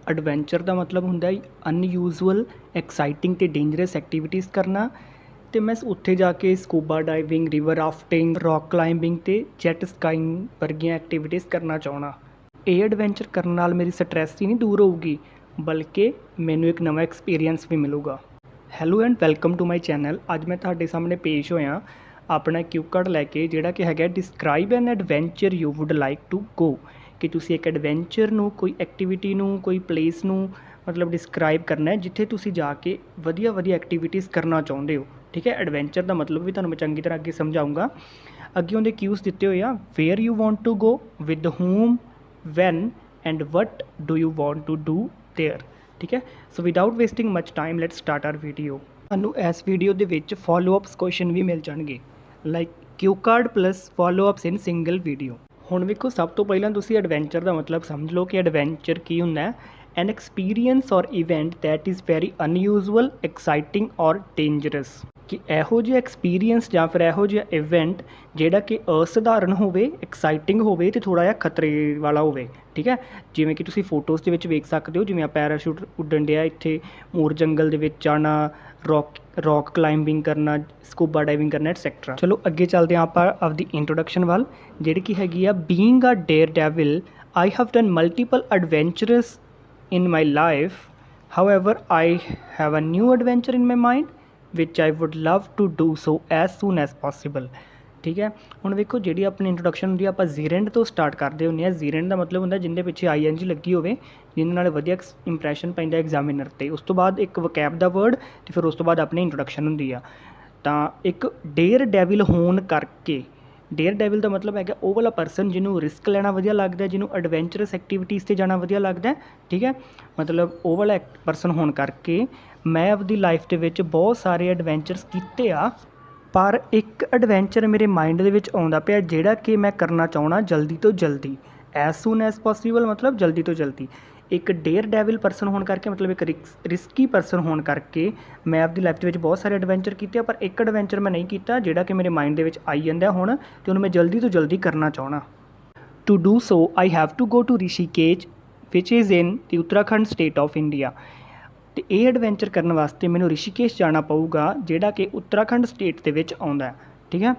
Adventure ਦਾ ਮਤਲਬ ਹੁੰਦਾ ਹੈ ਅਨਯੂਜ਼ੂਅਲ, ਐਕਸਾਈਟਿੰਗ ਅਤੇ ਡੇਂਜਰਸ ਐਕਟੀਵਿਟੀਜ਼ ਕਰਨਾ। ਅਤੇ ਮੈਂ ਉੱਥੇ ਜਾ ਕੇ scuba diving, river rafting, rock climbing ਅਤੇ ਜੈਟ ਸਕਾਈਂਗ ਵਰਗੀਆਂ ਐਕਟੀਵਿਟੀਜ਼ ਕਰਨਾ ਚਾਹੁੰਦਾ। ਇਹ ਐਡਵੈਂਚਰ ਕਰਨ ਨਾਲ ਮੇਰੀ ਸਟਰੈਸ ਹੀ ਨਹੀਂ ਦੂਰ ਹੋਊਗੀ, ਬਲਕਿ ਮੈਨੂੰ ਇੱਕ ਨਵਾਂ ਐਕਸਪੀਰੀਅੰਸ ਵੀ ਮਿਲੂਗਾ। Hello and welcome to my channel. ਅੱਜ ਮੈਂ ਤੁਹਾਡੇ ਸਾਹਮਣੇ ਪੇਸ਼ ਹੋਇਆ ਆਪਣਾ ਕਿਊ ਕਾਰਡ ਲੈ ਕੇ, ਜਿਹੜਾ ਕਿ ਹੈਗਾ describe an adventure you would like to go. ਕਿ ਤੁਸੀਂ ਇੱਕ ਐਡਵੈਂਚਰ ਨੂੰ, ਕੋਈ ਐਕਟੀਵਿਟੀ ਨੂੰ, ਕੋਈ ਪਲੇਸ ਨੂੰ ਮਤਲਬ ਡਿਸਕ੍ਰਾਈਬ ਕਰਨਾ ਹੈ ਜਿੱਥੇ ਤੁਸੀਂ ਜਾ ਕੇ ਵਧੀਆ ਵਧੀਆ ਐਕਟੀਵਿਟੀਜ਼ ਕਰਨਾ ਚਾਹੁੰਦੇ ਹੋ। ਠੀਕ ਹੈ, ਐਡਵੈਂਚਰ ਦਾ ਮਤਲਬ ਵੀ ਤੁਹਾਨੂੰ ਮੈਂ ਚੰਗੀ ਤਰ੍ਹਾਂ ਅੱਗੇ ਸਮਝਾਊਂਗਾ। ਅੱਗੇ ਉਹਦੇ ਕਿਊਜ਼ ਦਿੱਤੇ ਹੋਏ ਆ, where you want to go, with whom, when and what do you want to do there. ਠੀਕ ਹੈ, so without wasting much time let's start our video. ਤੁਹਾਨੂੰ ਇਸ ਵੀਡੀਓ ਦੇ ਵਿੱਚ ਫੋਲੋ ਅਪਸ ਕੁਐਸਚਨ ਵੀ ਮਿਲ ਜਾਣਗੇ, like cue card plus follow ups in single video. ਹੁਣ ਵੇਖੋ, ਸਭ ਤੋਂ ਪਹਿਲਾਂ ਤੁਸੀਂ ਐਡਵੈਂਚਰ ਦਾ ਮਤਲਬ ਸਮਝ ਲਓ ਕਿ ਐਡਵੈਂਚਰ ਕੀ ਹੁੰਦਾ ਹੈ। An experience or event that is very unusual, exciting or dangerous. ਕਿ ਇਹੋ ਜਿਹਾ ਐਕਸਪੀਰੀਅੰਸ ਜਾਂ ਫਿਰ ਇਹੋ ਜਿਹਾ ਇਵੈਂਟ ਜਿਹੜਾ ਕਿ ਅਸਧਾਰਨ ਹੋਵੇ, ਐਕਸਾਈਟਿੰਗ ਹੋਵੇ ਅਤੇ ਥੋੜ੍ਹਾ ਜਿਹਾ ਖਤਰੇ ਵਾਲਾ ਹੋਵੇ। ਠੀਕ ਹੈ, ਜਿਵੇਂ ਕਿ ਤੁਸੀਂ ਫੋਟੋਜ਼ ਦੇ ਵਿੱਚ ਵੇਖ ਸਕਦੇ ਹੋ, ਜਿਵੇਂ ਆ ਪੈਰਾਸ਼ੂਟ ਉੱਡਣ ਡਿਆ ਇੱਥੇ, ਮੋਰ ਜੰਗਲ ਦੇ ਵਿੱਚ ਜਾਣਾ, ਰੌਕ ਕਲਾਈਮਿੰਗ ਕਰਨਾ, ਸਕੂਬਾ ਡਾਈਵਿੰਗ ਕਰਨਾ, ਐਟਸੈਕਟਰਾ। ਚਲੋ ਅੱਗੇ ਚੱਲਦੇ ਹਾਂ ਆਪਾਂ ਆਪਦੀ ਇੰਟਰੋਡਕਸ਼ਨ ਵੱਲ, ਜਿਹੜੀ ਕਿ ਹੈਗੀ ਆ being a dare devil, I have done multiple adventures in my life. However, I have a new adventure in my mind which I would love to do so as soon as possible. ਠੀਕ ਹੈ, ਹੁਣ ਵੇਖੋ ਜਿਹੜੀ ਆਪਣੀ introduction ਹੁੰਦੀ ਆ, ਆਪਾਂ ਜ਼ੀਰੈਂਡ ਤੋਂ ਸਟਾਰਟ ਕਰਦੇ ਹੁੰਦੇ ਹਾਂ। ਜ਼ੀਰੈਂਡ ਦਾ ਮਤਲਬ ਹੁੰਦਾ ਜਿਹਦੇ ਪਿੱਛੇ ING ਲੱਗੀ ਹੋਵੇ, ਜਿਹਦੇ ਨਾਲ ਵਧੀਆ ਇੰਪਰੈਸ਼ਨ ਪੈਂਦਾ ਐਗਜ਼ਾਮੀਨਰ 'ਤੇ। ਉਸ ਤੋਂ ਬਾਅਦ ਇੱਕ ਵਕੈਬ ਦਾ ਵਰਡ ਅਤੇ ਫਿਰ ਉਸ ਤੋਂ ਬਾਅਦ ਆਪਣੀ ਇੰਟਰੋਡਕਸ਼ਨ ਹੁੰਦੀ ਆ। ਤਾਂ ਇੱਕ ਡੇਅਰ ਡੈਵਿਲ ਹੋਣ ਕਰਕੇ, ਡੇਅਰ ਡੈਵਿਲ ਦਾ ਮਤਲਬ ਹੈਗਾ ਉਹ ਵਾਲਾ ਪਰਸਨ ਜਿਹਨੂੰ ਰਿਸਕ ਲੈਣਾ ਵਧੀਆ ਲੱਗਦਾ, ਜਿਹਨੂੰ ਐਡਵੈਂਚਰਸ ਐਕਟੀਵਿਟੀਜ਼ 'ਤੇ ਜਾਣਾ ਵਧੀਆ ਲੱਗਦਾ। ਠੀਕ ਹੈ, ਮਤਲਬ ਉਹ ਵਾਲਾ ਪਰਸਨ ਹੋਣ ਕਰਕੇ ਮੈਂ ਆਪਦੀ ਲਾਈਫ ਦੇ ਵਿੱਚ ਬਹੁਤ ਸਾਰੇ ਐਡਵੈਂਚਰਸ ਕੀਤੇ ਆ, ਪਰ ਇੱਕ ਐਡਵੈਂਚਰ ਮੇਰੇ ਮਾਈਂਡ ਦੇ ਵਿੱਚ ਆਉਂਦਾ ਪਿਆ ਜਿਹੜਾ ਕਿ ਮੈਂ ਕਰਨਾ ਚਾਹੁੰਦਾ ਜਲਦੀ ਤੋਂ ਜਲਦੀ, ਐਜ਼ ਸੂਨ ਐਜ਼ ਪੋਸੀਬਲ, ਮਤਲਬ ਜਲਦੀ ਤੋਂ ਜਲਦੀ। ਇੱਕ ਡੇਅਰ ਡੈਵਿਲ ਪਰਸਨ ਹੋਣ ਕਰਕੇ, ਮਤਲਬ ਇੱਕ ਰਿਸਕੀ ਪਰਸਨ ਹੋਣ ਕਰਕੇ ਮੈਂ ਆਪਦੀ ਲਾਈਫ ਦੇ ਵਿੱਚ ਬਹੁਤ ਸਾਰੇ ਐਡਵੈਂਚਰ ਕੀਤੇ ਆ, ਪਰ ਇੱਕ ਐਡਵੈਂਚਰ ਮੈਂ ਨਹੀਂ ਕੀਤਾ ਜਿਹੜਾ ਕਿ ਮੇਰੇ ਮਾਈਂਡ ਦੇ ਵਿੱਚ ਆਈ ਜਾਂਦਾ ਹੁਣ ਅਤੇ ਉਹਨੂੰ ਮੈਂ ਜਲਦੀ ਤੋਂ ਜਲਦੀ ਕਰਨਾ ਚਾਹੁੰਦਾ। To do so I have to go to Rishikesh which is in the Uttarakhand state of India. ਅਤੇ ਇਹ ਐਡਵੈਂਚਰ ਕਰਨ ਵਾਸਤੇ ਮੈਨੂੰ ਰਿਸ਼ੀਕੇਸ਼ ਜਾਣਾ ਪਊਗਾ, ਜਿਹੜਾ ਕਿ ਉੱਤਰਾਖੰਡ ਸਟੇਟ ਦੇ ਵਿੱਚ ਆਉਂਦਾ। ਠੀਕ ਹੈ,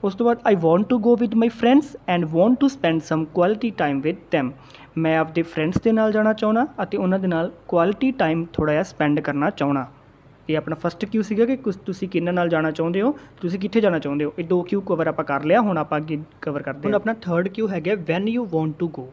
ਉਸ ਤੋਂ ਬਾਅਦ I want to go with my friends and want to spend some quality time with them. ਮੈਂ ਆਪਦੇ ਫਰੈਂਡਸ ਦੇ ਨਾਲ ਜਾਣਾ ਚਾਹੁੰਦਾ ਅਤੇ ਉਹਨਾਂ ਦੇ ਨਾਲ ਕੁਆਲਿਟੀ ਟਾਈਮ ਥੋੜ੍ਹਾ ਜਿਹਾ ਸਪੈਂਡ ਕਰਨਾ ਚਾਹੁੰਦਾ। ਇਹ ਆਪਣਾ ਫਸਟ ਕਿਊ ਸੀਗਾ ਕਿ ਤੁਸੀਂ ਕਿਹਨਾਂ ਨਾਲ ਜਾਣਾ ਚਾਹੁੰਦੇ ਹੋ, ਤੁਸੀਂ ਕਿੱਥੇ ਜਾਣਾ ਚਾਹੁੰਦੇ ਹੋ। ਇਹ 2 ਕਿਊ ਕਵਰ ਆਪਾਂ ਕਰ ਲਿਆ, ਹੁਣ ਆਪਾਂ ਅੱਗੇ ਕਵਰ ਕਰਦੇ ਹਾਂ। ਹੁਣ ਆਪਣਾ ਥਰਡ ਕਿਊ ਹੈਗਾ when you want to go.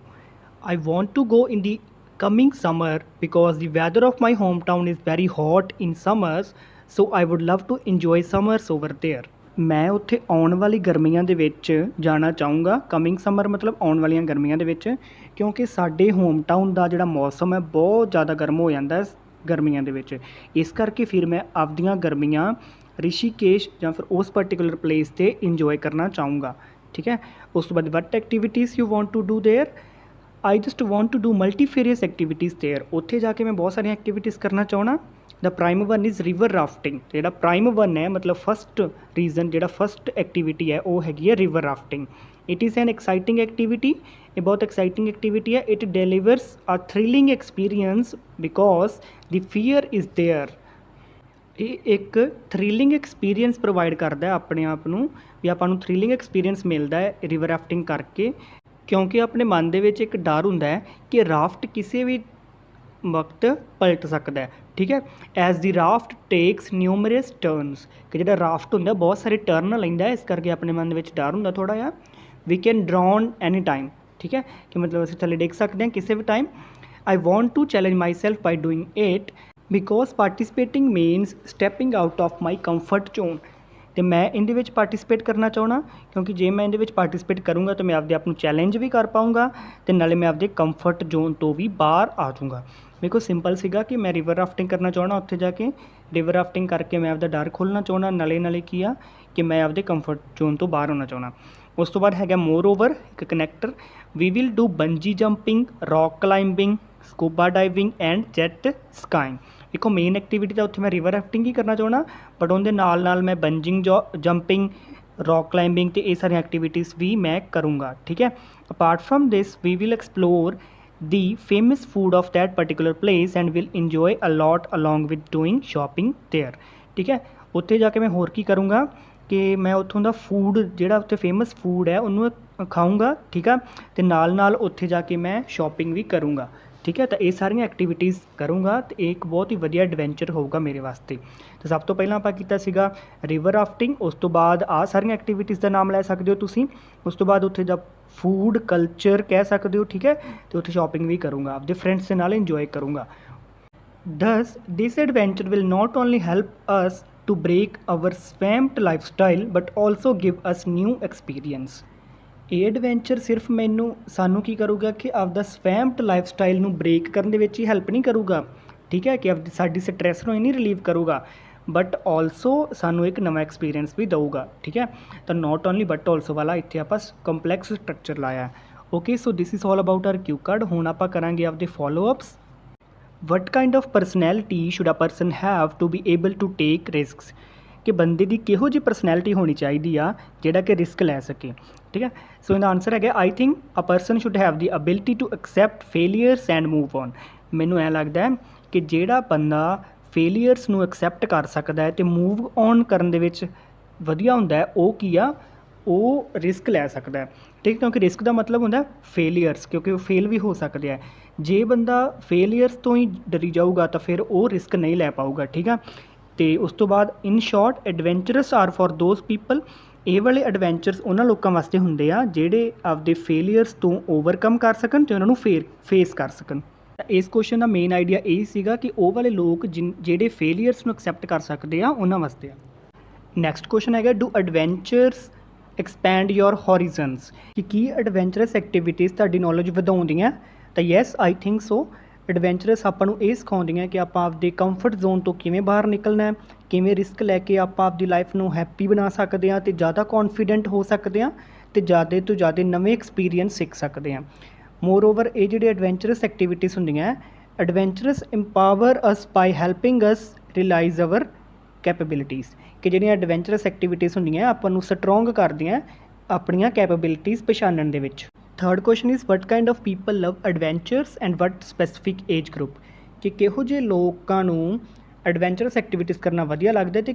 I want to go in the coming summer because the weather of my hometown is very hot in summers, so I would love to enjoy summers over there. ਮੈਂ ਉੱਥੇ ਆਉਣ ਵਾਲੀ ਗਰਮੀਆਂ ਦੇ ਵਿੱਚ ਜਾਣਾ ਚਾਹੂੰਗਾ। Coming summer ਮਤਲਬ ਆਉਣ ਵਾਲੀਆਂ ਗਰਮੀਆਂ ਦੇ ਵਿੱਚ, ਕਿਉਂਕਿ ਸਾਡੇ ਹੋਮ ਟਾਊਨ ਦਾ ਜਿਹੜਾ ਮੌਸਮ ਹੈ ਬਹੁਤ ਜ਼ਿਆਦਾ ਗਰਮ ਹੋ ਜਾਂਦਾ ਗਰਮੀਆਂ ਦੇ ਵਿੱਚ। ਇਸ ਕਰਕੇ ਫਿਰ ਮੈਂ ਆਪਦੀਆਂ ਗਰਮੀਆਂ ਰਿਸ਼ੀਕੇਸ਼ ਜਾਂ ਫਿਰ ਉਸ ਪਰਟੀਕੂਲਰ ਪਲੇਸ 'ਤੇ ਇੰਜੋਏ ਕਰਨਾ ਚਾਹੂੰਗਾ। ਠੀਕ ਹੈ, ਉਸ ਤੋਂ ਬਾਅਦ what activities you want to do there. I just want to do multifarious activities there. ਉੱਥੇ ਜਾ ਕੇ ਮੈਂ ਬਹੁਤ ਸਾਰੀਆਂ ਐਕਟੀਵਿਟੀਜ਼ ਕਰਨਾ ਚਾਹੁੰਦਾ। ਦਾ prime one is river rafting. ਜਿਹੜਾ ਪ੍ਰਾਈਮ ਵਨ ਹੈ, ਮਤਲਬ ਫਸਟ ਰੀਜ਼ਨ, ਜਿਹੜਾ ਫਸਟ ਐਕਟੀਵਿਟੀ ਹੈ ਉਹ ਹੈਗੀ ਹੈ river rafting. It is an exciting activity. ਇਹ ਬਹੁਤ ਐਕਸਾਈਟਿੰਗ ਐਕਟੀਵਿਟੀ ਹੈ। It delivers a thrilling experience because the fear is there. ਇਹ ਇੱਕ ਥ੍ਰਿਲਿੰਗ ਐਕਸਪੀਰੀਅੰਸ ਪ੍ਰੋਵਾਈਡ ਕਰਦਾ ਆਪਣੇ ਆਪ ਨੂੰ, ਵੀ ਆਪਾਂ ਨੂੰ ਥ੍ਰਿਲਿੰਗ ਐਕਸਪੀਰੀਅੰਸ ਮਿਲਦਾ ਹੈ ਰਿਵਰ ਰਾਫਟਿੰਗ ਕਰਕੇ, ਕਿਉਂਕਿ ਆਪਣੇ ਮਨ ਦੇ ਵਿੱਚ ਇੱਕ ਡਰ ਹੁੰਦਾ ਹੈ ਕਿ ਰਾਫਟ ਕਿਸੇ ਵੀ ਵਕਤ ਪਲਟ ਸਕਦਾ ਹੈ। ਠੀਕ ਹੈ, ਐਜ਼ ਦੀ ਰਾਫਟ ਟੇਕਸ ਨਿਊਮਰਸ ਟਰਨਸ। ਕਿ ਜਿਹੜਾ ਰਾਫਟ ਹੁੰਦਾ ਬਹੁਤ ਸਾਰੇ ਟਰਨ ਲੈਂਦਾ, ਇਸ ਕਰਕੇ ਆਪਣੇ ਮਨ ਦੇ ਵਿੱਚ ਡਰ ਹੁੰਦਾ ਥੋੜ੍ਹਾ ਜਿਹਾ। We can drown any time. ਠੀਕ ਹੈ, ਕਿ ਮਤਲਬ ਅਸੀਂ ਥੱਲੇ ਡਿੱਗ ਸਕਦੇ ਹਾਂ ਕਿਸੇ ਵੀ time. I want to challenge myself by doing it because participating means stepping out of my comfort zone. ਅਤੇ ਮੈਂ ਇਹਦੇ ਵਿੱਚ ਪਾਰਟੀਸਪੇਟ ਕਰਨਾ ਚਾਹੁੰਦਾ, ਕਿਉਂਕਿ ਜੇ ਮੈਂ ਇਹਦੇ ਵਿੱਚ ਪਾਰਟੀਸਪੇਟ ਕਰੂੰਗਾ ਤਾਂ ਮੈਂ ਆਪਦੇ ਆਪ ਨੂੰ ਚੈਲੰਜ ਵੀ ਕਰ ਪਾਊਂਗਾ ਅਤੇ ਨਾਲੇ ਮੈਂ ਆਪਦੇ ਕੰਫਰਟ ਜ਼ੋਨ ਤੋਂ ਵੀ ਬਾਹਰ ਆ ਜਾਊਂਗਾ। ਮੇਰੇ ਸਿੰਪਲ ਸੀਗਾ ਕਿ ਮੈਂ ਰਿਵਰ ਰਾਫਟਿੰਗ ਕਰਨਾ ਚਾਹੁੰਦਾ। ਉੱਥੇ ਜਾ ਕੇ ਰਿਵਰ ਰਾਫਟਿੰਗ ਕਰਕੇ ਮੈਂ ਆਪਦਾ ਡਰ ਖੋਲ੍ਹਣਾ ਚਾਹੁੰਦਾ, ਨਾਲੇ ਕੀ ਆ ਕਿ ਮੈਂ ਆਪਦੇ ਕੰਫਰਟ ਜ਼ੋਨ ਤੋਂ ਬਾਹਰ ਹੋਣਾ ਚਾਹੁੰਦਾ। ਉਸ ਤੋਂ ਬਾਅਦ ਹੈਗਾ ਮੋਰ ਓਵਰ, ਇੱਕ connector. We will do bungee jumping, rock climbing, scuba diving and jet skiing. ਦੇਖੋ ਮੇਨ ਐਕਟੀਵਿਟੀ ਤਾਂ ਉੱਥੇ ਮੈਂ ਰਿਵਰ ਰਾਫਟਿੰਗ ਹੀ ਕਰਨਾ ਚਾਹੁੰਦਾ, ਬਟ ਉਹਦੇ ਨਾਲ ਮੈਂ ਬੰਜਿੰਗ ਜੰਪਿੰਗ, ਰੌਕ ਕਲਾਈਮਿੰਗ ਅਤੇ ਇਹ ਸਾਰੀਆਂ ਐਕਟੀਵਿਟੀਜ਼ ਵੀ ਮੈਂ ਕਰੂੰਗਾ। ਠੀਕ ਹੈ, apart from this we will explore the famous food of that particular place and will enjoy a lot along with doing shopping there। ठीक है, ਉੱਥੇ ਜਾ ਕੇ ਮੈਂ ਹੋਰ ਕੀ ਕਰੂੰਗਾ ਕਿ ਮੈਂ ਉੱਥੋਂ ਦਾ ਫੂਡ ਜਿਹੜਾ ਉੱਥੇ ਫੇਮਸ ਫੂਡ ਹੈ ਉਹਨੂੰ ਖਾਊਂਗਾ। ਠੀਕ ਆ, ਅਤੇ ਨਾਲ ਉੱਥੇ ਜਾ ਕੇ ਮੈਂ ਸ਼ੋਪਿੰਗ ਵੀ ਕਰੂੰਗਾ। ਠੀਕ ਹੈ, ਤਾਂ ਇਹ ਸਾਰੀਆਂ ਐਕਟੀਵਿਟੀਜ਼ ਕਰੂੰਗਾ ਅਤੇ ਇਹ ਇੱਕ ਬਹੁਤ ਹੀ ਵਧੀਆ ਐਡਵੈਂਚਰ ਹੋਊਗਾ ਮੇਰੇ ਵਾਸਤੇ। ਤਾਂ ਸਭ ਤੋਂ ਪਹਿਲਾਂ ਆਪਾਂ ਕੀਤਾ ਸੀਗਾ ਰਿਵਰ ਰਾਫਟਿੰਗ, ਉਸ ਤੋਂ ਬਾਅਦ ਆਹ ਸਾਰੀਆਂ ਐਕਟੀਵਿਟੀਜ਼ ਦਾ ਨਾਮ ਲੈ ਸਕਦੇ ਹੋ ਤੁਸੀਂ। ਉਸ ਤੋਂ ਬਾਅਦ ਉੱਥੇ ਦਾ ਫੂਡ ਕਲਚਰ ਕਹਿ ਸਕਦੇ ਹੋ। ਠੀਕ ਹੈ, ਅਤੇ ਉੱਥੇ ਸ਼ੋਪਿੰਗ ਵੀ ਕਰੂੰਗਾ, ਆਪਦੇ ਫਰੈਂਡਸ ਦੇ ਨਾਲ ਇੰਜੋਏ ਕਰੂੰਗਾ। Thus, this adventure will not only help us to break our swamped lifestyle but also give us new experience। ਇਹ ਐਡਵੈਂਚਰ ਸਿਰਫ ਸਾਨੂੰ ਕੀ ਕਰੂਗਾ ਕਿ ਆਪਦਾ ਸਵੈਮਡ ਲਾਈਫ ਸਟਾਈਲ ਨੂੰ ਬ੍ਰੇਕ ਕਰਨ ਦੇ ਵਿੱਚ ਹੀ ਹੈਲਪ ਨਹੀਂ ਕਰੂਗਾ। ਠੀਕ ਹੈ, ਕਿ ਸਾਡੀ ਸਟਰੈਸ ਨੂੰ ਹੀ ਨਹੀਂ ਰਿਲੀਵ ਕਰੂਗਾ, ਬਟ ਆਲਸੋ ਸਾਨੂੰ ਇੱਕ ਨਵਾਂ ਐਕਸਪੀਰੀਅੰਸ ਵੀ ਦਊਗਾ। ਠੀਕ ਹੈ, ਤਾਂ ਨੋਟ ਓਨਲੀ ਬਟ ਆਲਸੋ ਵਾਲਾ ਇੱਥੇ ਆਪਾਂ ਕੰਪਲੈਕਸ ਸਟਰਕਚਰ ਲਾਇਆ। Okay, so this is all about our cue card. ਹੁਣ ਆਪਾਂ ਕਰਾਂਗੇ ਆਪਦੇ follow ups. What kind of personality should a person have to be able to take risks, ਕਿ ਬੰਦੇ ਦੀ ਕਿਹੋ ਜਿਹੀ ਪਰਸਨੈਲਿਟੀ ਹੋਣੀ ਚਾਹੀਦੀ ਆ ਜਿਹੜਾ ਕਿ ਰਿਸਕ ਲੈ ਸਕੇ। ਠੀਕ ਹੈ, ਸੋ ਇਹਦਾ ਆਨਸਰ ਹੈਗਾ I think a person should have the ability to accept failures and move on. ਮੈਨੂੰ ਐਂ ਲੱਗਦਾ ਕਿ ਜਿਹੜਾ ਬੰਦਾ ਫੇਲੀਅਰਸ ਨੂੰ ਐਕਸੈਪਟ ਕਰ ਸਕਦਾ ਹੈ ਅਤੇ ਮੂਵ ਔਨ ਕਰਨ ਦੇ ਵਿੱਚ ਵਧੀਆ ਹੁੰਦਾ ਹੈ, ਉਹ ਕੀ ਆ, ਉਹ ਰਿਸਕ ਲੈ ਸਕਦਾ ਹੈ। ਠੀਕ, ਕਿਉਂਕਿ ਰਿਸਕ ਦਾ ਮਤਲਬ ਹੁੰਦਾ ਫੇਲੀਅਰਸ, ਕਿਉਂਕਿ ਉਹ ਫੇਲ ਵੀ ਹੋ ਸਕਦੇ ਆ। ਜੇ ਬੰਦਾ ਫੇਲੀਅਰਸ ਤੋਂ ਹੀ ਡਰੀ ਜਾਊਗਾ ਤਾਂ ਫਿਰ ਉਹ ਰਿਸਕ ਨਹੀਂ ਲੈ ਪਾਊਗਾ। ਠੀਕ ਆ, ਅਤੇ ਉਸ ਤੋਂ ਬਾਅਦ in short adventures are for those people. ਇਹ ਵਾਲੇ ਐਡਵੈਂਚਰਸ ਉਹਨਾਂ ਲੋਕਾਂ ਵਾਸਤੇ ਹੁੰਦੇ ਆ ਜਿਹੜੇ ਆਪਦੇ ਫੇਲੀਅਰਸ ਤੋਂ ਓਵਰਕਮ ਕਰ ਸਕਣ ਅਤੇ ਉਹਨਾਂ ਨੂੰ ਫੇਸ ਕਰ ਸਕਣ। ਇਸ ਕੁਐਸਚਨ ਦਾ ਮੇਨ ਆਈਡੀਆ ਇਹ ਸੀਗਾ ਕਿ ਉਹ ਵਾਲੇ ਲੋਕ ਜਿਹੜੇ ਫੇਲੀਅਰਸ ਨੂੰ ਐਕਸੈਪਟ ਕਰ ਸਕਦੇ ਆ ਉਹਨਾਂ ਵਾਸਤੇ ਆ। ਨੈਕਸਟ ਕੁਐਸਚਨ ਹੈਗਾ ਡੂ ਐਡਵੈਂਚਰਸ ਐਕਸਪੈਂਡ ਯੋਰ ਹੋਰੀਜ਼ਨਸ, ਕਿ ਕੀ ਐਡਵੈਂਚਰਸ ਐਕਟੀਵਿਟੀਜ਼ ਤੁਹਾਡੀ ਨੌਲੇਜ ਵਧਾਉਂਦੀਆਂ? ਤਾਂ yes I think so. Adventures ਆਪਾਂ ਨੂੰ ਇਹ ਸਿਖਾਉਂਦੀਆਂ ਕਿ ਆਪਾਂ ਆਪਦੇ ਕੰਫਰਟ ਜ਼ੋਨ ਤੋਂ ਕਿਵੇਂ ਬਾਹਰ ਨਿਕਲਣਾ, ਕਿਵੇਂ ਰਿਸਕ ਲੈ ਕੇ ਆਪਾਂ ਆਪਦੀ ਲਾਈਫ ਨੂੰ ਹੈਪੀ ਬਣਾ ਸਕਦੇ ਹਾਂ ਅਤੇ ਜ਼ਿਆਦਾ ਕੌਨਫੀਡੈਂਟ ਹੋ ਸਕਦੇ ਹਾਂ ਅਤੇ ਜ਼ਿਆਦਾ ਤੋਂ ਜ਼ਿਆਦਾ ਨਵੇਂ ਐਕਸਪੀਰੀਅੰਸ ਸਿੱਖ ਸਕਦੇ ਹਾਂ। ਮੋਰ ਓਵਰ ਇਹ ਜਿਹੜੇ ਐਡਵੈਂਚਰਸ ਐਕਟੀਵਿਟੀਜ਼ ਹੁੰਦੀਆਂ, ਐਡਵੈਂਚਰਸ ਇੰਪਾਵਰ ਅਸ ਬਾਈ ਹੈਲਪਿੰਗ ਅਸ ਰਿਲਾਈਜ਼ ਅਵਰ ਕੈਪੇਬਿਲਿਟੀਜ਼, ਕਿ ਜਿਹੜੀਆਂ ਐਡਵੈਂਚਰਸ ਐਕਟੀਵਿਟੀਜ਼ ਹੁੰਦੀਆਂ ਆਪਾਂ ਨੂੰ ਸਟਰੋਂਗ ਕਰਦੀਆਂ ਆਪਣੀਆਂ ਕੈਪੇਬਿਲਿਟੀਜ਼ ਪਛਾਣਨ ਦੇ ਵਿੱਚ। Third question is what kind of people love adventures and what specific age group, ਕਿ ਕਿਹੋ ਜਿਹੇ ਲੋਕਾਂ ਨੂੰ ਐਡਵੈਂਚਰਸ ਐਕਟੀਵਿਟੀਜ਼ ਕਰਨਾ ਵਧੀਆ ਲੱਗਦਾ ਅਤੇ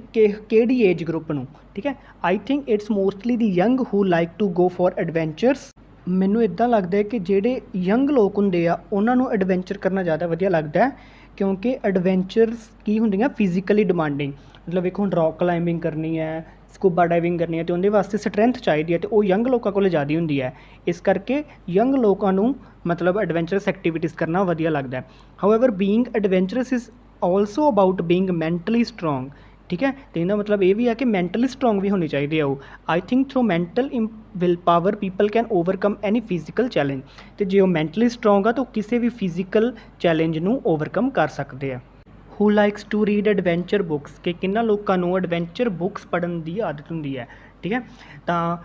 ਕਿਹੜੀ ਏਜ ਗਰੁੱਪ ਨੂੰ। ਠੀਕ ਹੈ, I think it's mostly the young who like to go for adventures. ਮੈਨੂੰ ਇੱਦਾਂ ਲੱਗਦਾ ਹੈ ਕਿ ਜਿਹੜੇ ਯੰਗ ਲੋਕ ਹੁੰਦੇ ਆ ਉਹਨਾਂ ਨੂੰ ਐਡਵੈਂਚਰ ਕਰਨਾ ਜ਼ਿਆਦਾ ਵਧੀਆ ਲੱਗਦਾ ਹੈ, ਕਿਉਂਕਿ ਐਡਵੈਂਚਰਸ ਕੀ ਹੁੰਦੀਆਂ ਫਿਜ਼ੀਕਲੀ ਡਿਮਾਂਡਿੰਗ। ਮਤਲਬ ਵੇਖੋ ਹੁਣ ਰੌਕ ਕਲਾਈਮਿੰਗ ਕਰਨੀ ਹੈ, ਸਕੂਬਾ ਡਾਈਵਿੰਗ ਕਰਨੀ ਹੈ ਅਤੇ ਉਹਦੇ ਵਾਸਤੇ ਸਟਰੈਂਥ ਚਾਹੀਦੀ ਹੈ ਅਤੇ ਉਹ ਯੰਗ ਲੋਕਾਂ ਕੋਲ ਜ਼ਿਆਦਾ ਹੁੰਦੀ ਹੈ। ਇਸ ਕਰਕੇ ਯੰਗ ਲੋਕਾਂ ਨੂੰ ਮਤਲਬ ਐਡਵੈਂਚਰਸ ਐਕਟੀਵਿਟੀਜ਼ ਕਰਨਾ ਵਧੀਆ ਲੱਗਦਾ ਹੈ। However being adventures is also about being mentally strong. ਠੀਕ ਹੈ, ਅਤੇ ਇਹਦਾ ਮਤਲਬ ਇਹ ਵੀ ਹੈ ਕਿ ਮੈਂਟਲੀ ਸਟਰੋਂਗ ਵੀ ਹੋਣੀ ਚਾਹੀਦੀ ਹੈ ਉਹ। I think through mental will power people can overcome any physical challenge, ਅਤੇ ਜੇ ਉਹ ਮੈਂਟਲੀ ਸਟਰੋਂਗ ਆ ਤਾਂ ਉਹ ਕਿਸੇ ਵੀ ਫਿਜ਼ੀਕਲ ਚੈਲੰਜ ਨੂੰ ਓਵਰਕਮ ਕਰ ਸਕਦੇ ਆ। Who likes to read adventure books, ਕਿ ਕਿੰਨਾ ਲੋਕਾਂ ਨੂੰ ਐਡਵੈਂਚਰ ਬੁੱਕਸ ਪੜ੍ਹਨ ਦੀ ਆਦਤ ਹੁੰਦੀ ਹੈ। ਠੀਕ ਹੈ, ਤਾਂ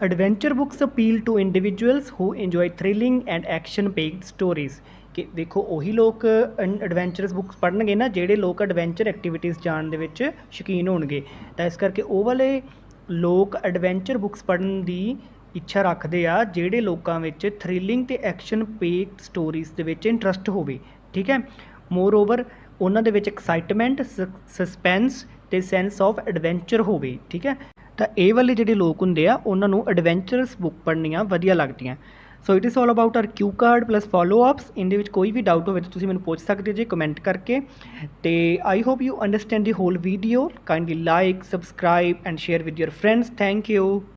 adventure books appeal to individuals who enjoy thrilling and action packed stories, ਕਿ ਵੇਖੋ ਉਹੀ ਲੋਕ ਐਡਵੈਂਚਰਸ ਬੁੱਕਸ ਪੜ੍ਹਨਗੇ ਨਾ ਜਿਹੜੇ ਲੋਕ ਐਡਵੈਂਚਰ ਐਕਟੀਵਿਟੀਜ਼ ਜਾਣ ਦੇ ਵਿੱਚ ਸ਼ੌਕੀਨ ਹੋਣਗੇ। ਤਾਂ ਇਸ ਕਰਕੇ ਉਹ ਵਾਲੇ ਲੋਕ ਐਡਵੈਂਚਰ ਬੁੱਕਸ ਪੜ੍ਹਨ ਦੀ ਇੱਛਾ ਰੱਖਦੇ ਆ ਜਿਹੜੇ ਲੋਕਾਂ ਵਿੱਚ ਥ੍ਰਿਲਿੰਗ ਅਤੇ ਐਕਸ਼ਨ ਪੇਕਡ ਸਟੋਰੀਜ਼ ਦੇ ਵਿੱਚ ਇੰਟਰਸਟ ਹੋਵੇ। ਠੀਕ ਹੈ, ਮੋਰ ਓਵਰ ਉਹਨਾਂ ਦੇ ਵਿੱਚ ਐਕਸਾਈਟਮੈਂਟ, ਸਸਪੈਂਸ ਅਤੇ ਸੈਂਸ ਆਫ ਐਡਵੈਂਚਰ ਹੋਵੇ। ਠੀਕ ਹੈ, ਤਾਂ ਇਹ ਵਾਲੇ ਜਿਹੜੇ ਲੋਕ ਹੁੰਦੇ ਆ ਉਹਨਾਂ ਨੂੰ ਐਡਵੈਂਚਰਸ ਬੁੱਕ ਪੜ੍ਹਨੀਆਂ ਵਧੀਆ ਲੱਗਦੀਆਂ। So it is all about our cue card plus follow ups. ਇਹਦੇ ਵਿੱਚ ਕੋਈ ਵੀ ਡਾਊਟ ਹੋਵੇ ਤਾਂ ਤੁਸੀਂ ਮੈਨੂੰ ਪੁੱਛ ਸਕਦੇ ਜੇ ਕਮੈਂਟ ਕਰਕੇ। ਅਤੇ I hope you understand the whole video. Kindly like, subscribe and share with your friends. Thank you.